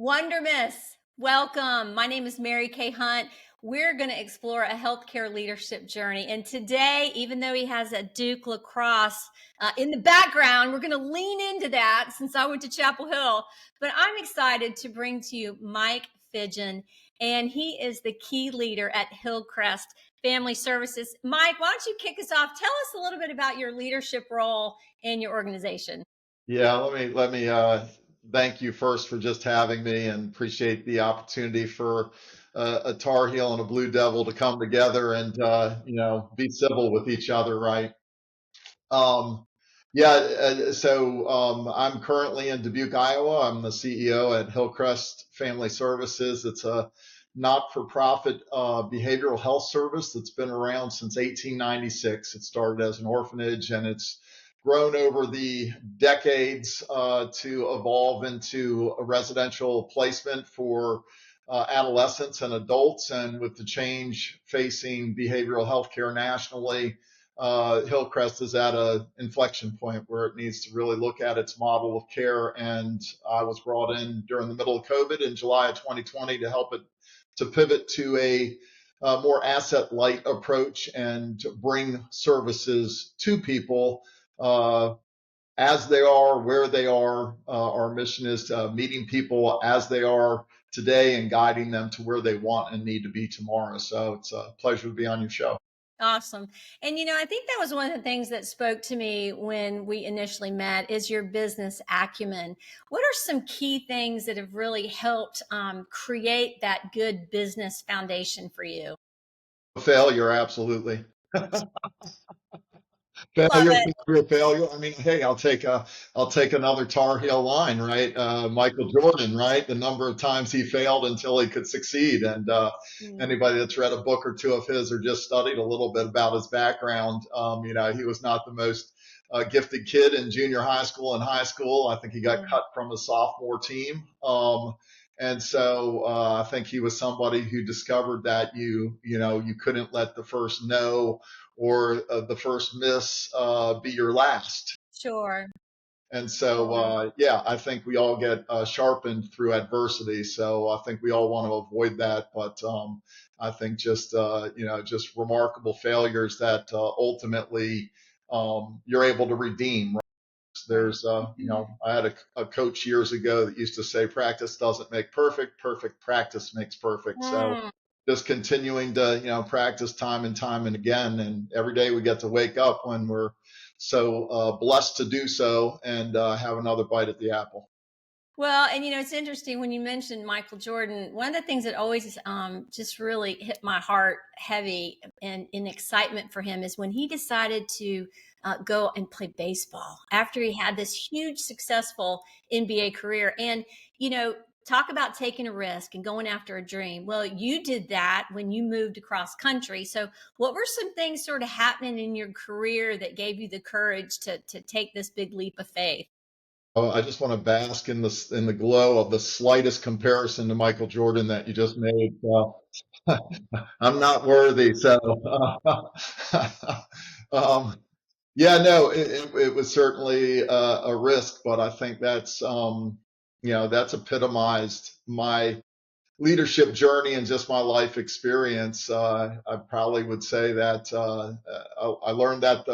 Wondermous, welcome. My name is Merikay Hunt. We're going to explore a healthcare leadership journey. And today, even though he has a Duke lacrosse in the background, we're going to lean into that since I went to Chapel Hill. But I'm excited to bring to you Mike Fidgeon, and he is the key leader at Hillcrest Family Services. Mike, why don't you kick us off? Tell us a little bit about your leadership role in your organization. Yeah, let me thank you first for just having me, and appreciate the opportunity for a Tar Heel and a Blue Devil to come together and be civil with each other, right? Um, yeah, I'm currently in Dubuque, Iowa. I'm the CEO at Hillcrest Family Services. It's a not-for-profit behavioral health service that's been around since 1896. It started as an orphanage, and it's grown over the decades to evolve into a residential placement for adolescents and adults. And with the change facing behavioral health care nationally, Hillcrest is at an inflection point where it needs to really look at its model of care. And I was brought in during the middle of COVID in July of 2020 to help it to pivot to a more asset light approach and to bring services to people as they are, where they are. Our mission is meeting people as they are today and guiding them to where they want and need to be tomorrow. So it's a pleasure to be on your show. Awesome. And I think that was one of the things that spoke to me when we initially met is your business acumen. What are some key things that have really helped create that good business foundation for you? Failure, absolutely. Love Failure, it. failure, failure. I mean, hey, I'll take another Tar Heel line, right? Michael Jordan, right? The number of times he failed until he could succeed. And Mm, anybody that's read a book or two of his or just studied a little bit about his background, he was not the most gifted kid in junior high school and high school. I think he got mm, cut from a sophomore team. And so I think he was somebody who discovered that you couldn't let the first no or the first miss be your last. sure. And so, Sure. yeah, I think we all get sharpened through adversity. So I think we all want to avoid that. But I think just remarkable failures that ultimately you're able to redeem. Right. There's, I had a coach years ago that used to say, practice doesn't make perfect, perfect practice makes perfect. So Mm. just continuing to, practice time and time and again. And every day we get to wake up when we're so blessed to do so and have another bite at the apple. Well, and it's interesting when you mentioned Michael Jordan. One of the things that always just really hit my heart heavy and in excitement for him is when he decided to go and play baseball after he had this huge, successful NBA career. And, you know, talk about taking a risk and going after a dream. Well, you did that when you moved across country. So, what were some things sort of happening in your career that gave you the courage to take this big leap of faith? I just want to bask in the glow of the slightest comparison to Michael Jordan that you just made. I'm not worthy. So, um, yeah, no, it was certainly a risk, but I think that's epitomized my leadership journey and just my life experience. I probably would say that I learned that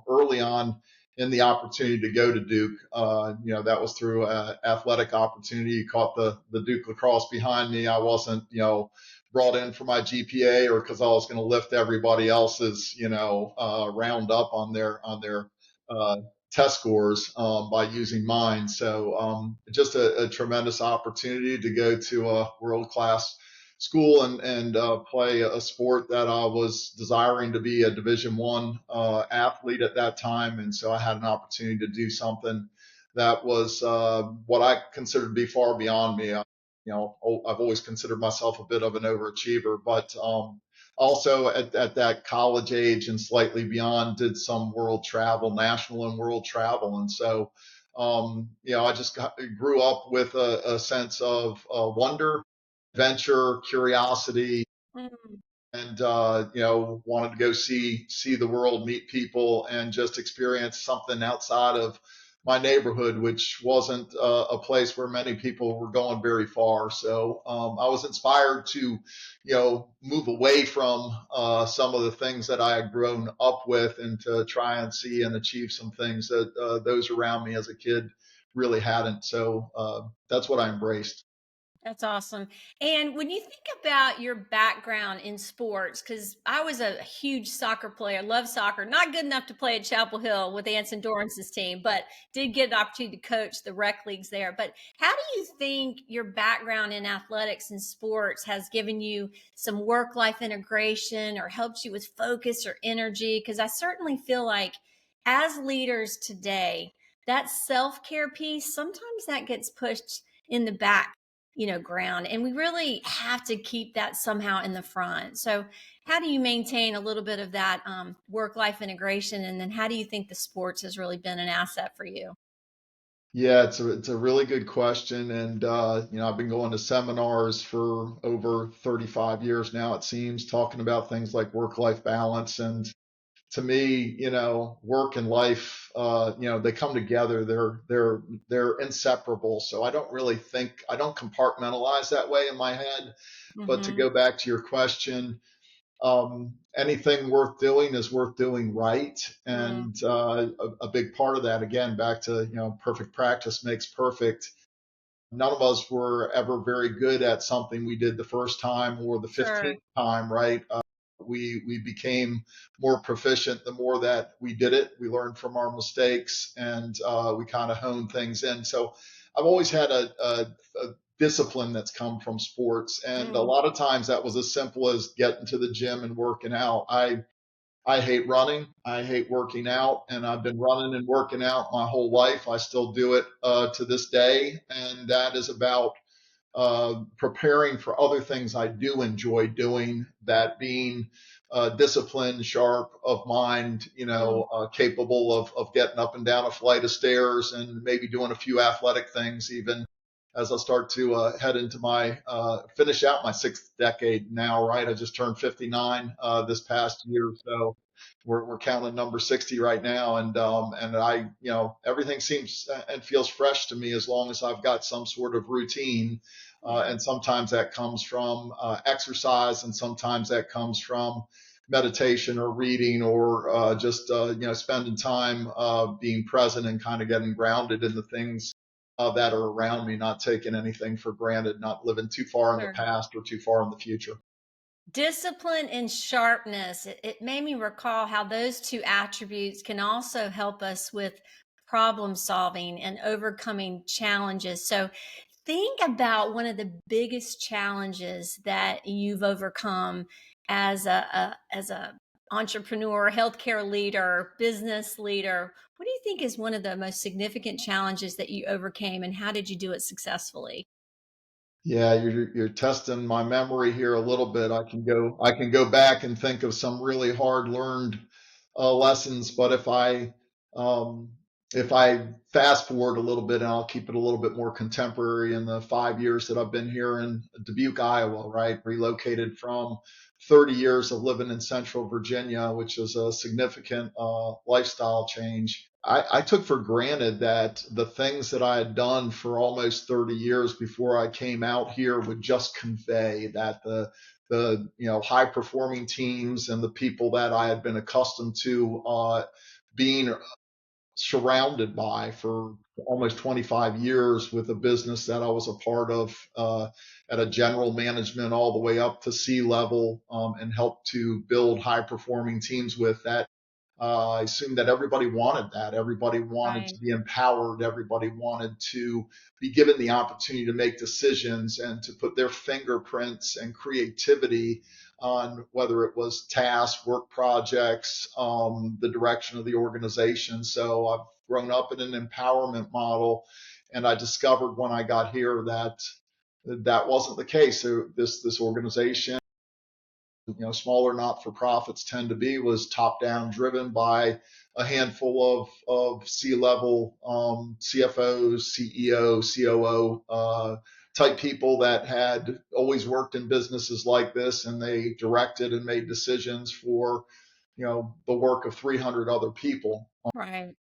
early on in the opportunity to go to Duke. That was through athletic opportunity. You caught the Duke lacrosse behind me. I wasn't brought in for my GPA or because I was going to lift everybody else's round up on their uh, test scores by using mine. So just a tremendous opportunity to go to a world-class school and play a sport that I was desiring to be a Division I athlete at that time. And so I had an opportunity to do something that was what I considered to be far beyond me. I've always considered myself a bit of an overachiever, but also at that college age and slightly beyond, did some world travel, national and world travel. And so, I just grew up with a sense of wonder, adventure, curiosity, Mm, and wanted to go see the world, meet people, and just experience something outside of my neighborhood, which wasn't a place where many people were going very far. So I was inspired to, move away from some of the things that I had grown up with and to try and see and achieve some things that those around me as a kid really hadn't. So that's what I embraced. That's awesome. And when you think about your background in sports, because I was a huge soccer player, love soccer, not good enough to play at Chapel Hill with Anson Dorrance's team, but did get an opportunity to coach the rec leagues there. But how do you think your background in athletics and sports has given you some work-life integration or helped you with focus or energy? Because I certainly feel like as leaders today, that self-care piece, sometimes that gets pushed in the back, ground. And we really have to keep that somehow in the front. So, how do you maintain a little bit of that work life integration? And then, how do you think the sports has really been an asset for you? Yeah, it's a really good question, and I've been going to seminars for over 35 years now. It seems talking about things like work-life balance, and to me, work and life, they come together. They're inseparable. So I don't compartmentalize that way in my head. But to Mm-hmm. go back to your question, anything worth doing is worth doing right. Mm, And a big part of that, again, back to, perfect practice makes perfect. None of us were ever very good at something we did the first time or the sure. 15th time, right? We became more proficient the more that we did it. We learned from our mistakes, and we kind of honed things in. So I've always had a discipline that's come from sports, and a Mm, lot of times that was as simple as getting to the gym and working out. I hate running. I hate working out, and I've been running and working out my whole life. I still do it to this day, and that is about preparing for other things I do enjoy doing, that being disciplined, sharp of mind, mm, capable of getting up and down a flight of stairs and maybe doing a few athletic things even as I start to head into my finish out my sixth decade now, right? I just turned 59 this past year. So we're counting number 60 right now. And I, everything seems and feels fresh to me as long as I've got some sort of routine. yeah, And sometimes that comes from exercise, and sometimes that comes from meditation or reading or just spending time being present and kind of getting grounded in the things that are around me, not taking anything for granted, not living too far in the sure. past or too far in the future. Discipline and sharpness. It made me recall how those two attributes can also help us with problem solving and overcoming challenges. So, think about one of the biggest challenges that you've overcome as a entrepreneur, healthcare leader, business leader. What do you think is one of the most significant challenges that you overcame, and how did you do it successfully? Yeah, you're testing my memory here a little bit. I can go back and think of some really hard learned lessons, but um, if I fast forward a little bit, and I'll keep it a little bit more contemporary, in the 5 years that I've been here in Dubuque, Iowa, right, relocated from 30 years of living in Central Virginia, which is a significant lifestyle change. I took for granted that the things that I had done for almost 30 years before I came out here would just convey that the high performing teams and the people that I had been accustomed to being surrounded by for almost 25 years with a business that I was a part of at a general management all the way up to C-level, and helped to build high performing teams with that. I assumed that everybody wanted that. Everybody wanted Right. to be empowered. Everybody wanted to be given the opportunity to make decisions and to put their fingerprints and creativity on whether it was tasks, work projects, the direction of the organization. So I've grown up in an empowerment model, and I discovered when I got here that that wasn't the case. So this organization, smaller not-for-profits tend to be, was top-down, driven by a handful of C-level CFOs, CEO, COO type people that had always worked in businesses like this, and they directed and made decisions for the work of 300 other people. Right.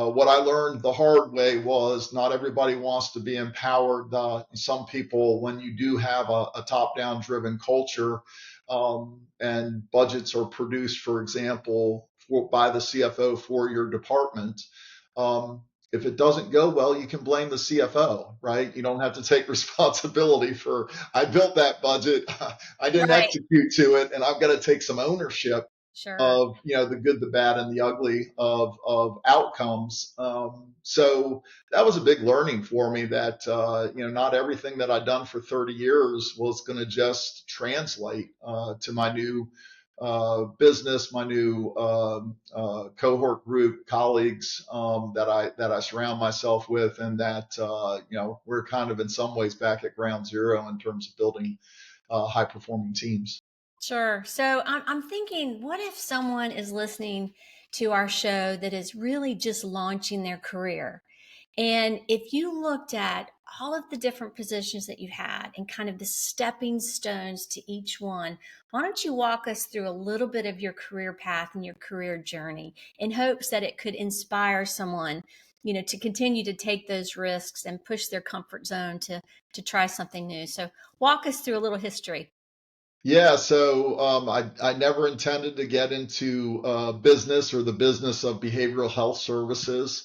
What I learned the hard way was not everybody wants to be empowered. Some people, when you do have a top-down driven culture, and budgets are produced, for example, by the CFO for your department, um, if it doesn't go well, you can blame the CFO, right? You don't have to take responsibility for, I built that budget, I didn't Right. execute to it, and I've got to take some ownership Sure. of, the good, the bad, and the ugly of outcomes. So that was a big learning for me, that not everything that I'd done for 30 years was going to just translate to my new business, my new cohort group, colleagues, that I surround myself with, and that we're kind of in some ways back at ground zero in terms of building high performing teams. Sure. So I'm thinking, what if someone is listening to our show that is really just launching their career? And if you looked at all of the different positions that you had and kind of the stepping stones to each one, why don't you walk us through a little bit of your career path and your career journey in hopes that it could inspire someone, to continue to take those risks and push their comfort zone to try something new. So walk us through a little history. Yeah, so I never intended to get into business or the business of behavioral health services.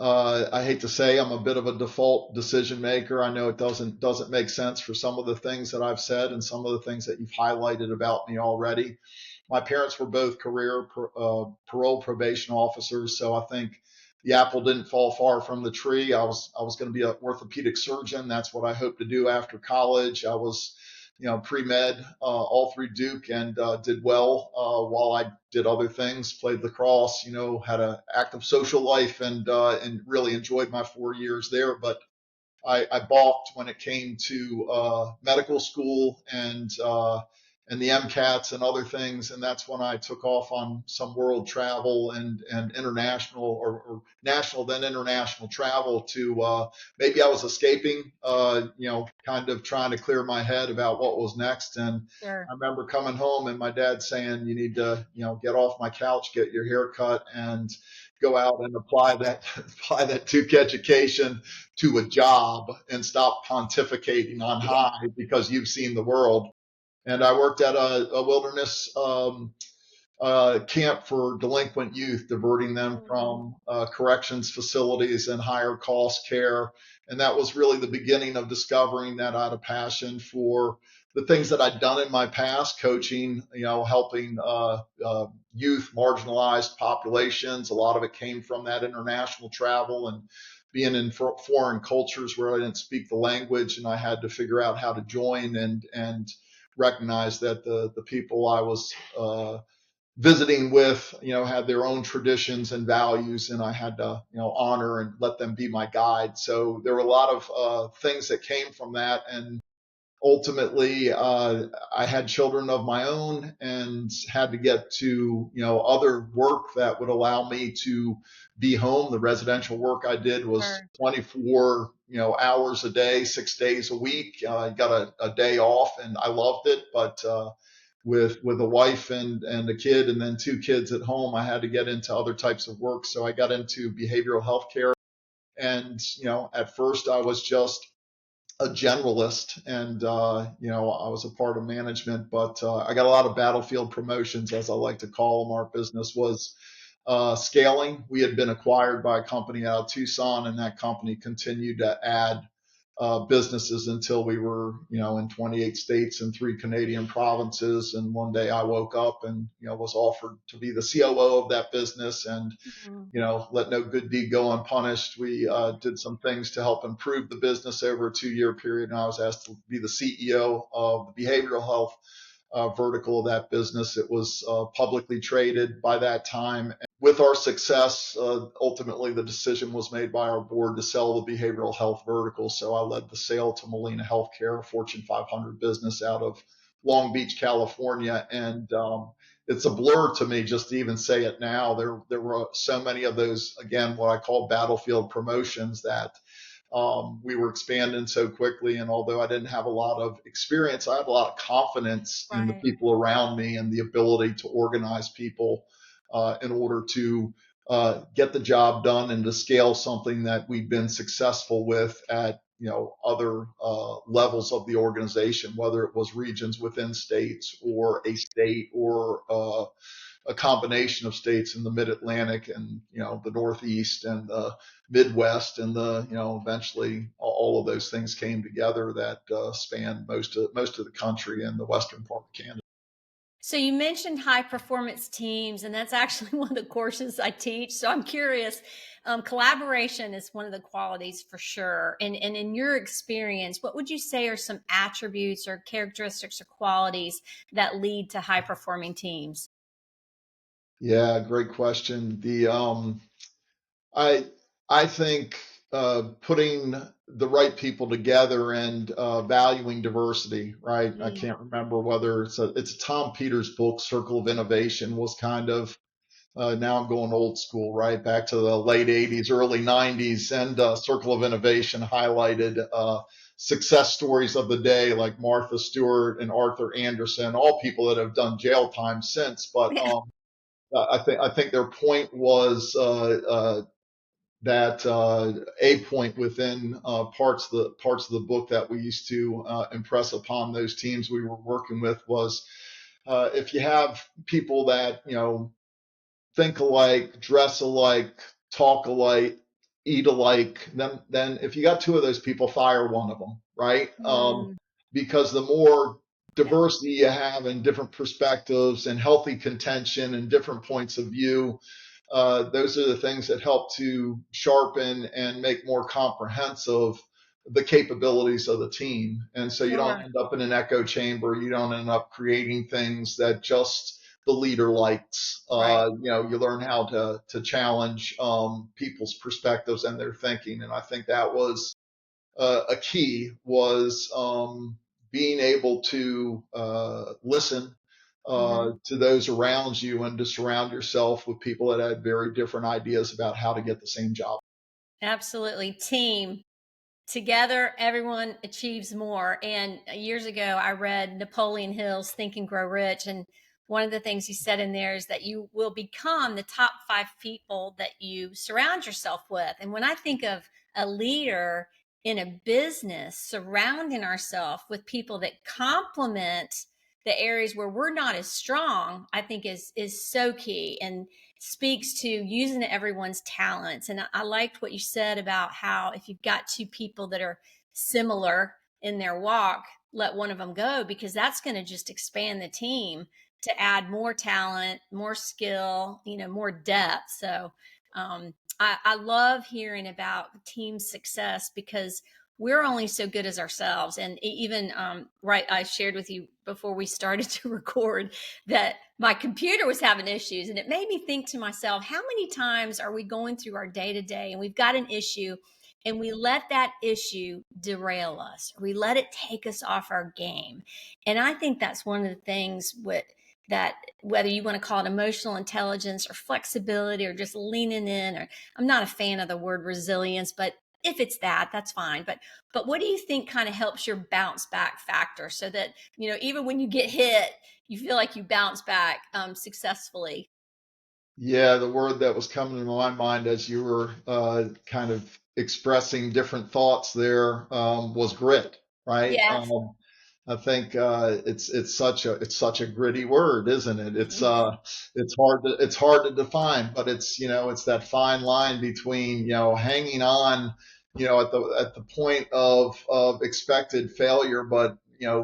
I hate to say I'm a bit of a default decision maker. I know it doesn't make sense for some of the things that I've said and some of the things that you've highlighted about me already. My parents were both parole probation officers, so I think the apple didn't fall far from the tree. I was going to be an orthopedic surgeon. That's what I hoped to do after college. I was pre-med all through Duke, and did well while I did other things, played lacrosse, had an active social life, and really enjoyed my 4 years there. But I balked when it came to medical school and the MCATs and other things, and that's when I took off on some world travel and international, or national then international travel to maybe I was escaping, kind of trying to clear my head about what was next. And I Sure. remember coming home and my dad saying, "You need to, get off my couch, get your hair cut, and go out and apply that apply that Duke education to a job and stop pontificating on Yeah. high because you've seen the world." And I worked at a wilderness camp for delinquent youth, diverting them Mm, from corrections facilities and higher cost care. And that was really the beginning of discovering that I had a passion for the things that I'd done in my past, coaching, helping youth, marginalized populations. A lot of it came from that international travel and being in foreign cultures where I didn't speak the language, and I had to figure out how to join and recognize that the people I was visiting with, had their own traditions and values, and I had to, honor and let them be my guide. So there were a lot of things that came from that, and ultimately, I had children of my own and had to get to, other work that would allow me to be home. The residential work I did was sure. 24, hours a day, 6 days a week. I got a day off, and I loved it, but with a wife and a kid, and then two kids at home, I had to get into other types of work. So I got into behavioral health care. And, at first I was just a generalist, and I was a part of management, but I got a lot of battlefield promotions, as I like to call them. Our business was scaling. We had been acquired by a company out of Tucson, and that company continued to add businesses until we were, in 28 states and 3 Canadian provinces. And one day I woke up and, was offered to be the COO of that business, and Mhm. let no good deed go unpunished. We did some things to help improve the business over a 2 year period, and I was asked to be the CEO of the behavioral health vertical of that business. It was publicly traded by that time. With our success, ultimately the decision was made by our board to sell the behavioral health vertical. So I led the sale to Molina Healthcare, a Fortune 500 business out of Long Beach, California. And it's a blur to me just to even say it now. There were so many of those, again, what I call battlefield promotions, that we were expanding so quickly. And although I didn't have a lot of experience, I had a lot of confidence in the Right. people around me and the ability to organize people in order to get the job done and to scale something that we've been successful with at other levels of the organization, whether it was regions within states or a state or a combination of states in the Mid-Atlantic and the Northeast and the Midwest and the eventually all of those things came together that spanned most of the country and the western part of Canada. So you mentioned high performance teams, and that's actually one of the courses I teach. So I'm curious, collaboration is one of the qualities for sure. And in your experience, what would you say are some attributes or characteristics or qualities that lead to high performing teams? Yeah, great question. I I think putting the right people together and valuing diversity, right? I Mm. can't remember whether it's a Tom Peters book, Circle of Innovation, was kind of now I'm going old school, right? Back to the late 80s, early 90s, and Circle of Innovation highlighted success stories of the day like Martha Stewart and Arthur Anderson, all people that have done jail time since. But I think their point was that a point within parts of the book that we used to impress upon those teams we were working with was if you have people that think alike, dress alike, talk alike, eat alike, then if you got two of those people, fire one of them, right? Mm, Because the more yeah, diversity you have and different perspectives and healthy contention and different points of view, those are the things that help to sharpen and make more comprehensive the capabilities of the team. And so you don't sure. end up in an echo chamber. You don't end up creating things that just the leader likes. Right. You learn how to challenge people's perspectives and their thinking. And I think that was a key was being able to listen Hmm. to those around you and to surround yourself with people that had very different ideas about how to get the same job. Absolutely. Team. Together, everyone achieves more. And years ago, I read Napoleon Hill's Think and Grow Rich. And one of the things he said in there is that you will become the top 5 people that you surround yourself with. And when I think of a leader in a business, surrounding ourselves with people that complement the areas where we're not as strong, I think is so key and speaks to using everyone's talents. And I liked what you said about how if you've got 2 people that are similar in their walk, let one of them go, because that's going to just expand the team to add more talent, more skill, more depth. So I love hearing about team success because we're only so good as ourselves. And even right, I shared with you before we started to record that my computer was having issues, and it made me think to myself, how many times are we going through our day to day and we've got an issue and we let that issue derail us, or we let it take us off our game? And I think that's one of the things that, whether you want to call it emotional intelligence or flexibility or just leaning in, or I'm not a fan of the word resilience, but if it's that, that's fine. But what do you think kind of helps your bounce back factor so that, even when you get hit, you feel like you bounce back successfully? Yeah, the word that was coming to my mind as you were kind of expressing different thoughts there was grit, right? Yes. I think it's such a gritty word, isn't it? It's hard to define, but it's that fine line between hanging on at the point of expected failure, but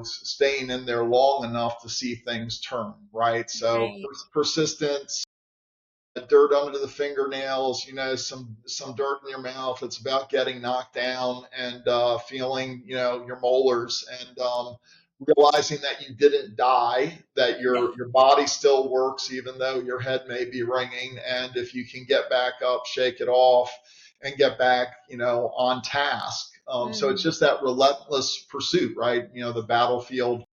staying in there long enough to see things turn, right? So Right. persistence, dirt under the fingernails, some dirt in your mouth. It's about getting knocked down and feeling, your molars and realizing that you didn't die, that Yeah. your body still works even though your head may be ringing. And if you can get back up, shake it off, and get back, on task. So it's Mm, just that relentless pursuit, right? The battlefield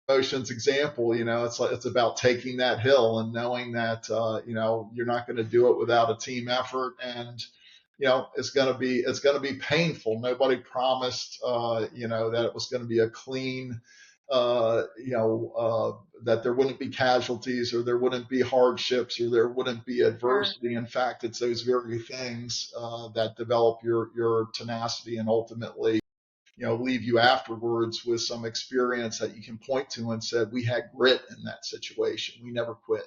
motions example, it's about taking that hill and knowing that you're not going to do it without a team effort, and it's going to be painful. Nobody promised that it was going to be a clean that there wouldn't be casualties or there wouldn't be hardships or there wouldn't be Sure. adversity. In fact, it's those very things that develop your tenacity and ultimately, leave you afterwards with some experience that you can point to and said, we had grit in that situation. We never quit.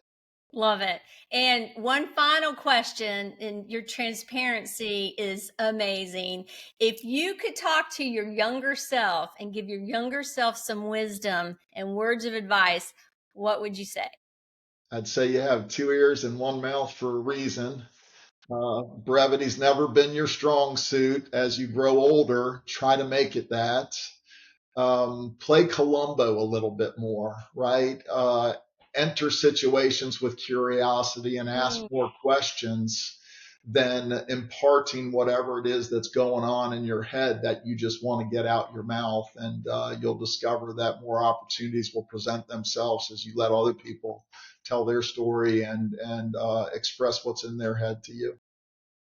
Love it. And one final question, and your transparency is amazing. If you could talk to your younger self and give your younger self some wisdom and words of advice, what would you say? I'd say you have two ears and one mouth for a reason. Brevity's never been your strong suit. As you grow older, try to make it that. Play Columbo a little bit more, right? Enter situations with curiosity and ask Mm. more questions than imparting whatever it is that's going on in your head that you just want to get out your mouth. And you'll discover that more opportunities will present themselves as you let other people tell their story and express what's in their head to you.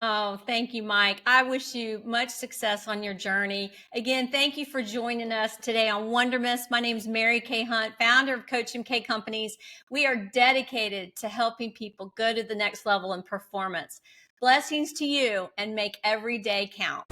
Oh, thank you, Mike. I wish you much success on your journey. Again, thank you for joining us today on Wondermous. My name is Merikay Hunt, founder of Coach MK Companies. We are dedicated to helping people go to the next level in performance. Blessings to you and make every day count.